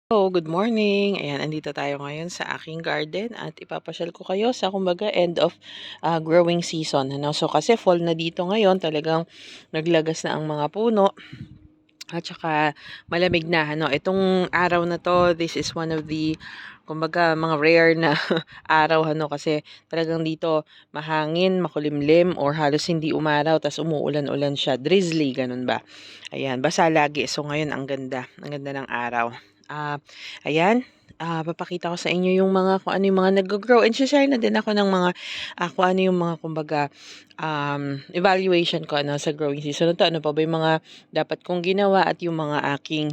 Hello, good morning. Ayan, andito tayo ngayon sa aking garden at ipapasyal ko kayo sa kumbaga end of growing season. Ano? So kasi fall na dito ngayon, talagang naglagas na ang mga puno at saka malamig na. Ano? Itong araw na to, this is one of the kumbaga mga rare na araw ano kasi talagang dito mahangin, makulimlim or halos hindi umaraw tas umuulan-ulan siya, drizzly ganun ba. Ayan, basa lagi. So ngayon ang ganda ng araw. Ah, ayan, papakita ko sa inyo yung mga kung ano yung mga nag-grow and share na din ako ng mga kung ano yung mga kumbaga evaluation ko ano sa growing season na to. Ano pa ba yung mga dapat kong ginawa at yung mga aking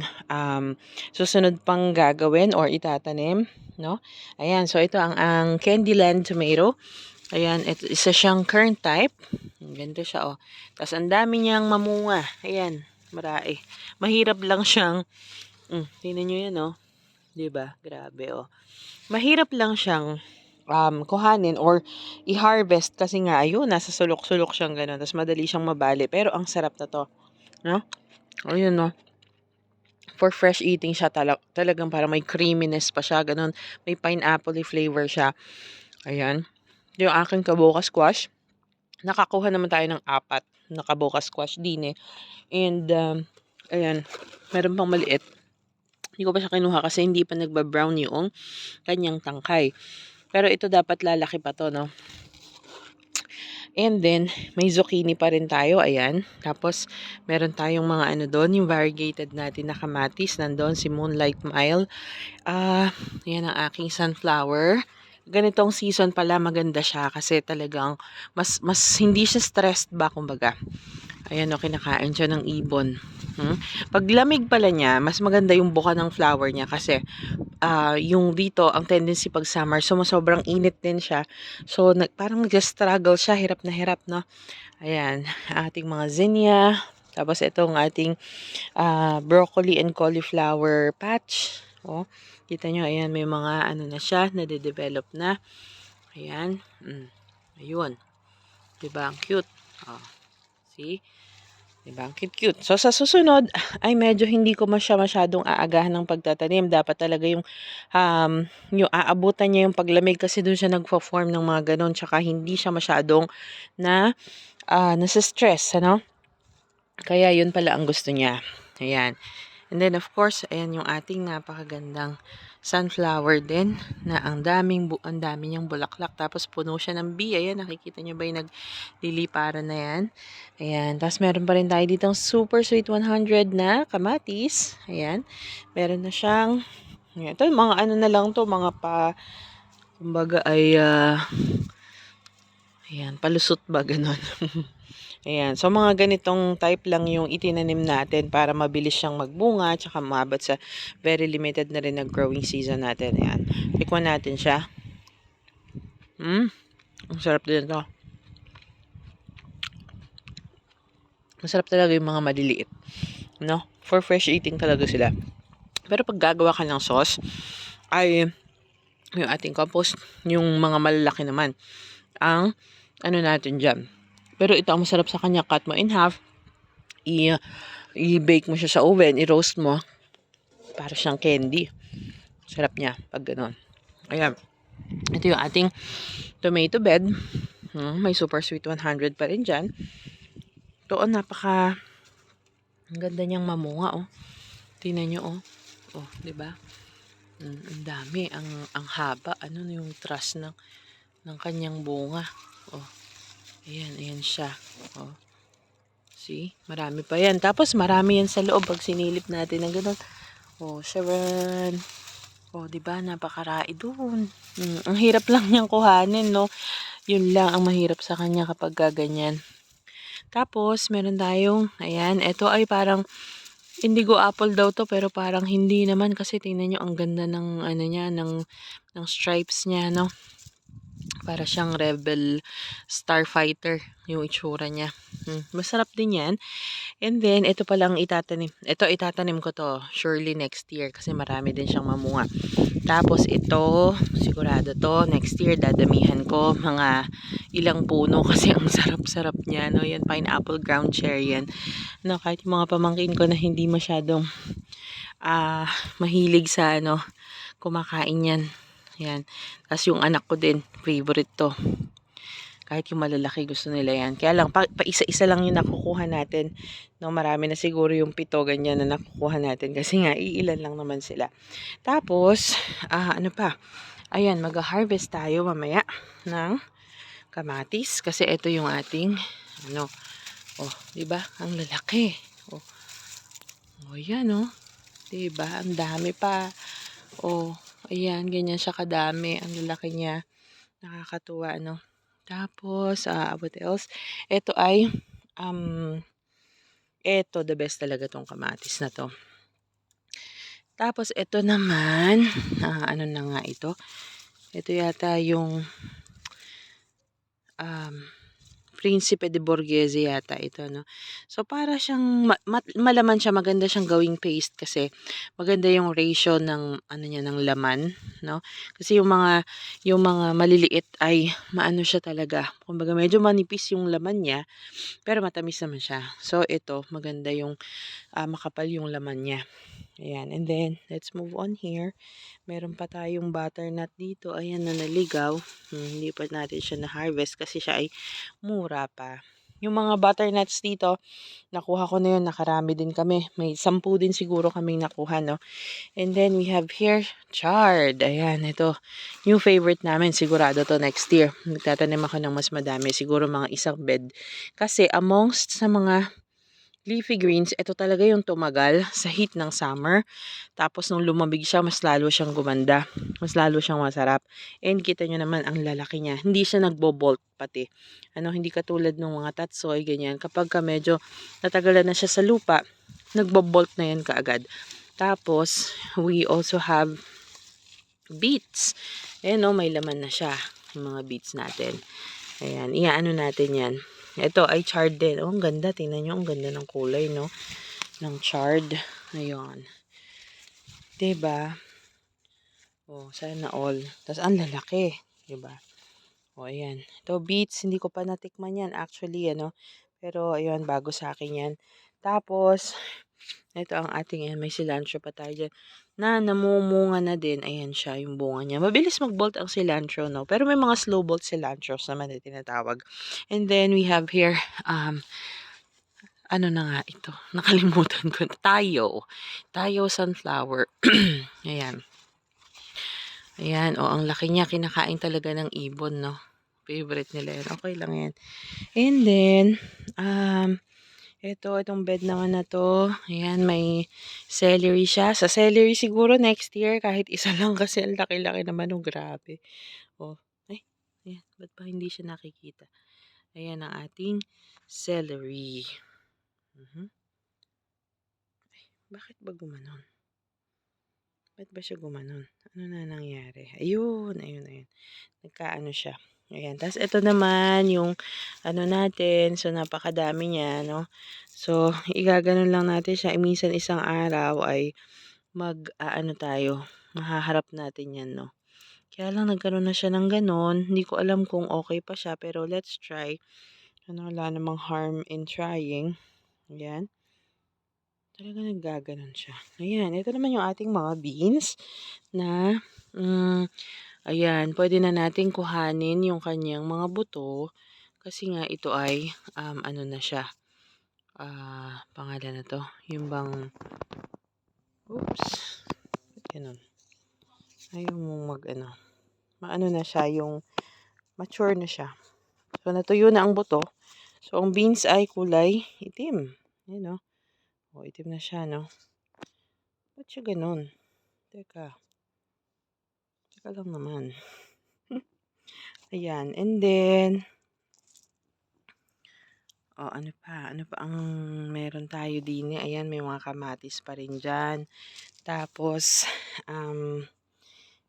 susunod pang gagawin or itatanim, no? Ayan, so ito ang Candyland tomato. Ayan, ito isa siyang kern type. Ang ganda siya, oh. Tapos ang dami niyang mamunga. Ayan, marai. Mahirap lang siyang tingnan niyo 'yan, oh. 'Di ba? Grabe, oh. Mahirap lang siyang kuhanin or i-harvest kasi nga ayun, nasa sulok-sulok siyang gano'n. Tapos madali siyang mabali. Pero ang sarap na 'to, no? Ayun, no. For fresh eating siya talagang parang may creaminess pa siya, gano'n. May pineapple flavor siya. Ayan. Yung aking kabuka squash, nakakuha naman tayo ng 4 na kabuka squash din, eh. And, ayan, meron pang maliit. Hindi ko pa siya kinuha kasi hindi pa nagba-brown yung kanyang tangkay. Pero ito dapat lalaki pa 'to, 'no? And then, may zucchini pa rin tayo, ayan. Tapos, meron tayong mga ano doon, yung variegated natin na kamatis. Nandun si Moonlight Mile. Yan ang aking sunflower. Ganitong season pala maganda siya kasi talagang mas hindi siya stressed ba kumbaga. Ayan o, kinakain siya ng ibon. Pag lamig pala niya, mas maganda yung buka ng flower niya kasi yung dito, ang tendency pag summer, sobrang init din siya. So, parang nag-struggle siya, hirap na hirap, no? Ayan, ating mga zinnia. Tapos, itong ating broccoli and cauliflower patch. Oh, kita nyo, ayan, may mga ano na siya, nade-develop na. Ayan. Ayun. Diba? Ang cute. Oh, see? Diba? Ang cute-cute. So, sa susunod, ay medyo hindi ko masyadong aagahan ng pagtatanim. Dapat talaga yung aabutan niya yung paglamig kasi doon siya nagpo-form ng mga ganon. Tsaka hindi siya masyadong nasa stress, ano? Kaya yun pala ang gusto niya. Ayan. And then, of course, ayan yung ating napakagandang sunflower din na ang dami niyang bulaklak. Tapos, puno siya ng bee. Ayan, nakikita niyo ba yung nagliliparan na yan? Ayan. Tapos, meron pa rin tayo ditong super sweet 100 na kamatis. Ayan. Meron na siyang, ayan, ito, mga ano na lang to, mga kumbaga ay, ayan, palusot ba, ganon. Ayan. So, mga ganitong type lang yung itinanim natin para mabilis siyang magbunga tsaka umabot sa very limited na rin na growing season natin. Ayan. Tikman natin siya. Ang sarap din ito. Masarap talaga yung mga maliliit. No? For fresh eating talaga sila. Pero pag gagawa ka ng sauce, ay yung ating compost, yung mga malalaki naman, ang ano natin dyan. Pero ito ang masarap sa kanya, cut mo in half, i-bake mo siya sa oven, i-roast mo, para siyang candy. Sarap niya pag gano'n. Ayan. Ito yung ating tomato bed. May super sweet 100 pa rin dyan. Ito, ang ganda niyang mamunga, oh. Tingnan niyo, oh. Oh, di ba? Ang dami, ang haba. Ano na yung truss ng kanyang bunga. Oh. Ayan siya. Oh. See? Marami pa yan. Tapos marami yan sa loob pag sinilip natin ng gano'n. Oh, Sharon. Oh, 'di ba? Napakarai doon. Ang hirap lang niyang kuhanin, no? Yun lang ang mahirap sa kanya kapag gaganyan. Tapos, meron tayong, ayan, ito ay parang indigo apple daw to, pero parang hindi naman kasi tingnan nyo ang ganda ng ano niya, ng stripes niya, no? Para siyang rebel starfighter yung itsura niya. Masarap din yan. And then, ito palang itatanim. Ito, itatanim ko to surely next year kasi marami din siyang mamunga. Tapos ito, sigurado to, next year dadamihan ko mga ilang puno kasi ang sarap-sarap niya. No? Yan, pineapple ground cherry yan. No, kahit yung mga pamangkin ko na hindi masyadong mahilig sa ano, kumakain yan. Yan. Tapos yung anak ko din, favorite to. Kahit yung malalaki gusto nila yan. Kaya lang, pa isa-isa lang yung nakukuha natin. No, marami na siguro yung 7 ganyan na nakukuha natin. Kasi nga, iilan lang naman sila. Tapos, ano pa? Ayan, mag-harvest tayo mamaya ng kamatis. Kasi ito yung ating, ano, oh, diba? Ang lalaki. Oh, oh yan, oh. Diba? Ang dami pa. Oh, ayan, ganyan siya kadami. Ang lalaki niya. Nakakatuwa, no? Tapos, what else? Ito ay, ito, the best talaga tong kamatis na to. Tapos, ito naman, ano na nga ito? Ito yata yung, Principe de Borghese yata ito, no? So, para siyang, malaman siya, maganda siyang gawing paste kasi maganda yung ratio ng, ano niya, ng laman, no? Kasi yung mga maliliit ay, maano siya talaga. Kumbaga, medyo manipis yung laman niya, pero matamis naman siya. So, ito, maganda yung, makapal yung laman niya. Ayan, and then, let's move on here. Meron pa tayong butternut dito. Ayan na naligaw. Hindi pa natin siya na-harvest kasi siya ay mura pa. Yung mga butternuts dito, nakuha ko na yun. Nakarami din kami. May 10 din siguro kaming nakuha, no? And then, we have here, chard. Ayan, ito. Yung favorite namin. Sigurado to next year. Magtatanim ako ng mas madami. Siguro mga isang bed. Kasi amongst sa mga leafy greens, ito talaga yung tumagal sa heat ng summer. Tapos nung lumamig siya, mas lalo siyang gumanda. Mas lalo siyang masarap. And kita nyo naman ang lalaki niya. Hindi siya nagbo-bolt pati. Ano, hindi katulad ng mga tatsoy, ganyan. Kapag ka medyo natagalan na siya sa lupa, nagbo-bolt na yan kaagad. Tapos, we also have beets. Ayan o, may laman na siya. Yung mga beets natin. Ayan, iaano natin yan. Ito ay chard din. Oh, ang ganda. Tingnan nyo, ang ganda ng kulay, no? Ng chard. Ayan. Diba? Oh, sana all. Tapos, ang lalaki. Diba? Oh, ayan. Ito, beets. Hindi ko pa natikman yan. Actually, ano. Pero, ayan, bago sa akin yan. Tapos, ito ang ating, may cilantro pa tayo dyan. Na namumunga na din. Ayan siya, yung bunga niya. Mabilis mag-bolt ang cilantro, no? Pero may mga slow bolt cilantros naman na tinatawag. And then, we have here, ano na nga ito? Nakalimutan ko. Tayo. Tayo sunflower. Ayan. Ayan, ang laki niya. Kinakain talaga ng ibon, no? Favorite nila yan. Okay lang yan. And then, itong bed naman na to, ayan, may celery siya. Sa celery siguro next year, kahit isa lang kasi ang laki-laki naman, grabe. Oh, ay, ayan, ba't pa hindi siya nakikita? Ayan ang ating celery. Ay, bakit ba gumanon? Ba't ba siya gumanon? Ano na nangyari? Ayun. Nagkaano siya. Ayan. Tapos, ito naman yung ano natin. So, napakadami niya, no? So, igaganon lang natin siya. Minsan, isang araw ay ano tayo. Mahaharap natin yan, no? Kaya lang, nagkaroon na siya ng ganon. Hindi ko alam kung okay pa siya. Pero, let's try. Ano, wala namang harm in trying. Ayan. Talaga naggaganon siya. Ayan. Ito naman yung ating mga beans na, ayan, pwede na natin kuhanin yung kanyang mga buto kasi nga ito ay, ano na siya, pangalan na to, yung bang, oops, ganun, ayaw mong maano na siya, yung mature na siya. So, natuyo na ang buto. So, ang beans ay kulay itim. Ayan, no? Itim na siya, no? Ba't siya ganun? Teka lang naman. Ayan, and then, ano pa ang meron tayo din. Ayan, may mga kamatis pa rin dyan. Tapos,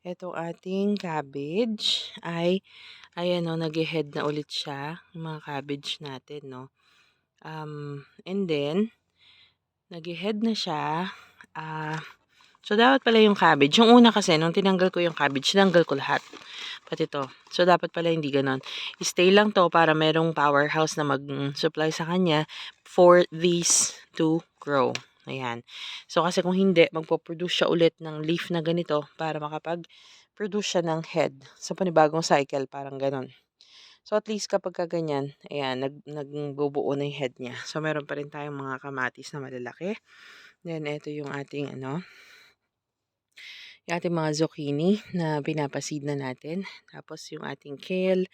itong ating cabbage ay, ayan o, nag-head na ulit siya. Yung mga cabbage natin, no. And then, nag-head na siya. So, dapat pala yung cabbage. Yung una kasi, nung tinanggal ko yung cabbage, tinanggal ko lahat. Pati to. So, dapat pala hindi ganon. Stay lang to para merong powerhouse na mag-supply sa kanya for these to grow. Ayan. So, kasi kung hindi, magpo-produce siya ulit ng leaf na ganito para makapag-produce siya ng head sa panibagong cycle, parang gano'n. So, at least kapagka ganyan, ayan, nagbubuo na yung head niya. So, meron pa rin tayong mga kamatis na malalaki. Then, ito yung ating yung ating mga zucchini na pinapaseed na natin. Tapos, yung ating kale,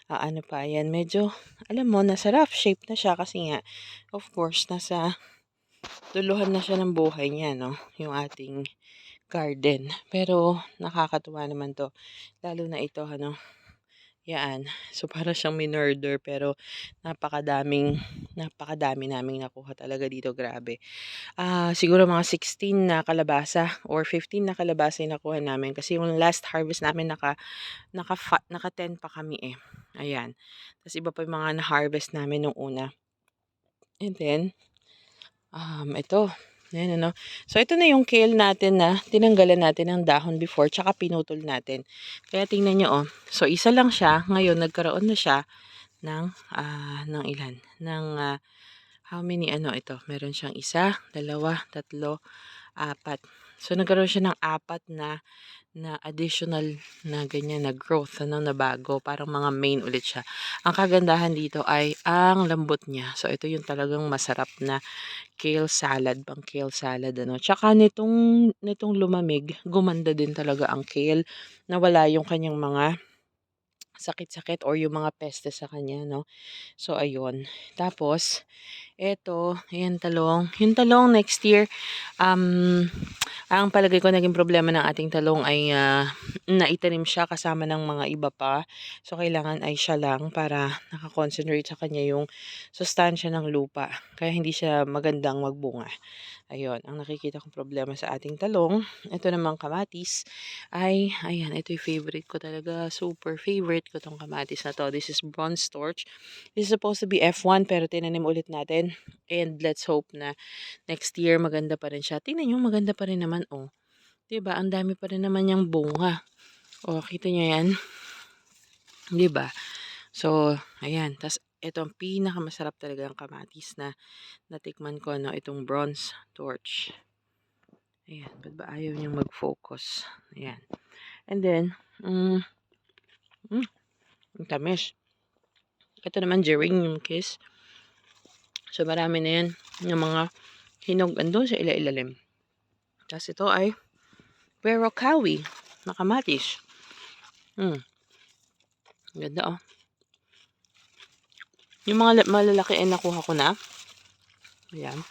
ano pa, ayan, medyo, alam mo, nasa rough shape na siya kasi nga, of course, nasa duluhan na siya ng buhay niya, no? Yung ating garden. Pero, nakakatuwa naman to. Lalo na ito, yan. So, para siyang minurder pero napakadami naming nakuha talaga dito, grabe. Siguro mga 16 na kalabasa or 15 na kalabasa yung nakuha namin kasi yung last harvest namin naka 10 pa kami eh. Ayan. Tapos iba pa yung mga na-harvest namin nung una. And then, ito. Ayan, ano. So, ito na yung kale natin na tinanggalan natin ng dahon before tsaka pinutol natin. Kaya tingnan nyo, oh. So, isa lang siya. Ngayon, nagkaroon na siya ng ilan? How many ito? Meron siyang isa, dalawa, tatlo, apat. So, nagkaroon siya ng apat na additional na ganyan na growth, na bago. Parang mga main ulit siya. Ang kagandahan dito ay ang lambot niya. So, ito yung talagang masarap na kale salad, pang kale salad, Tsaka nitong lumamig, gumanda din talaga ang kale. Nawala yung kanyang mga sakit-sakit or yung mga peste sa kanya, no? So, ayun. Tapos, eto, ayan, talong. Yung talong next year, um, ang palagay ko naging problema ng ating talong ay naitanim siya kasama ng mga iba pa. So, kailangan ay siya lang para nakakonsentrate sa kanya yung sustansya ng lupa. Kaya hindi siya magandang magbunga. Ayun, ang nakikita kong problema sa ating talong, ito namang kamatis, ayan, ito yung favorite ko talaga. Super favorite ko tong kamatis na to. This is bronze torch. This is supposed to be F1 pero tinanim ulit natin. And let's hope na next year maganda pa rin siya. Tingnan nyo, maganda pa rin naman, oh. 'Di ba? Ang dami pa rin naman yung bunga. Oh, kita nyo yan? 'Di ba? So, ayan. Tas ito ang pinakamasarap talaga ang kamatis na natikman ko, itong bronze torch. Ayan, ba't ba ayaw niyang mag-focus? Ayan. And then, ang tamis. Ito naman, geranium kiss. So, marami na yan. Yung mga hinog andun sa ilalim. Tapos ito ay pero kawi na kamatis. Ganda, oh. Yung mga malalaki ay nakuha ko na. Ayan.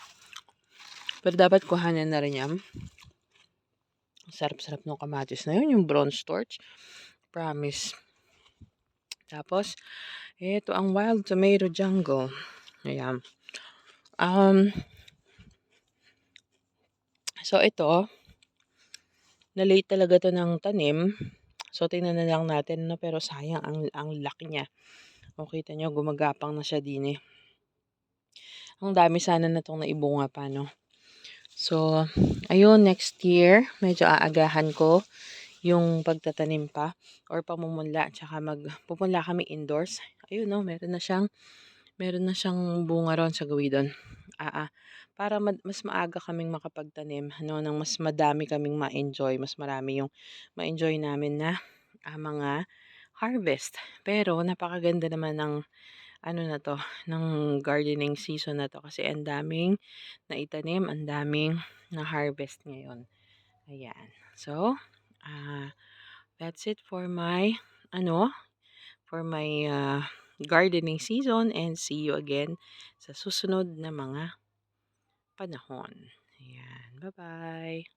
Pero dapat kuhanin na rin yan. Sarap-sarap ng kamatis na yun. Yung bronze torch. Promise. Tapos, ito ang wild tomato jungle. Ayan. So, ito, na-late talaga to ng tanim. So, tingnan na lang natin, pero sayang, ang laki niya. O, kita nyo, gumagapang na siya din eh. Ang dami sana na itong naibunga pa, no? So, ayun, next year, medyo aagahan ko yung pagtatanim pa or pamumunla. Tsaka pupunla kami indoors. Ayun, no, meron na siyang bunga ron sa gawidon. Para mas maaga kaming makapagtanim, nang mas madami kaming ma-enjoy, mas marami yung ma-enjoy namin na mga harvest. Pero napakaganda naman ng ng gardening season na to kasi ang daming naitanim, ang daming na-harvest ngayon. Ayan. So, that's it for my for my gardening season and see you again sa susunod na mga panahon. Ayan. Bye-bye!